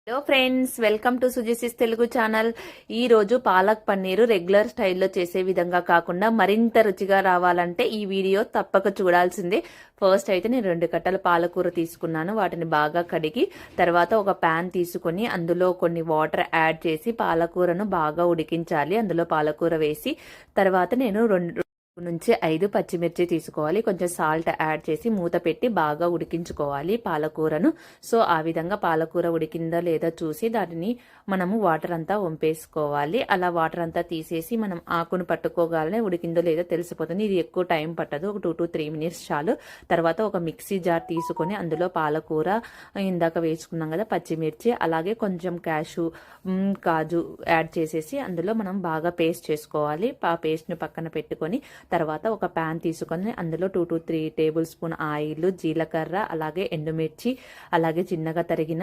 Hello friends, welcome to సుజీసిస్ Telugu channel. ఈ రోజు పాలక్ పన్నీరు రెగ్యులర్ స్టైల్లో చేసే విధంగా కాకుండా మరింత రుచిగా రావాలంటే ఈ వీడియో తప్పక చూడాల్సిందే. ఫస్ట్ అయితే నేను 2 కట్టల పాలకూర తీసుకున్నాను. వాటిని బాగా కడిగి తర్వాత ఒక ప్యాన్ తీసుకొని అందులో కొన్ని వాటర్ యాడ్ చేసి పాలకూరను బాగా ఉడికించాలి. అందులో పాలకూర వేసి తర్వాత నేను 2 నుంచి 5 పచ్చిమిర్చి తీసుకోవాలి. కొంచెం సాల్ట్ యాడ్ చేసి మూత పెట్టి బాగా ఉడికించుకోవాలి పాలకూరను. సో ఆ విధంగా పాలకూర ఉడికిందా లేదా చూసి దానిని మనము వాటర్ అంతా వంపేసుకోవాలి. అలా వాటర్ అంతా తీసేసి మనం ఆకును పట్టుకోగానే ఉడికిందో లేదో తెలిసిపోతుంది. ఇది ఎక్కువ టైం పట్టదు, ఒక 2 to 3 minutes చాలు. తర్వాత ఒక మిక్సీ జార్ తీసుకొని అందులో పాలకూర, ఇందాక వేసుకున్నాం కదా పచ్చిమిర్చి, అలాగే కొంచెం క్యాషు, కాజు యాడ్ చేసేసి అందులో మనం బాగా పేస్ట్ చేసుకోవాలి. ఆ పేస్ట్ని పక్కన పెట్టుకొని తర్వాత ఒక ప్యాన్ తీసుకొని అందులో 2 to 3 tablespoon ఆయిల్, జీలకర్ర, అలాగే ఎండుమిర్చి, అలాగే చిన్నగా తరిగిన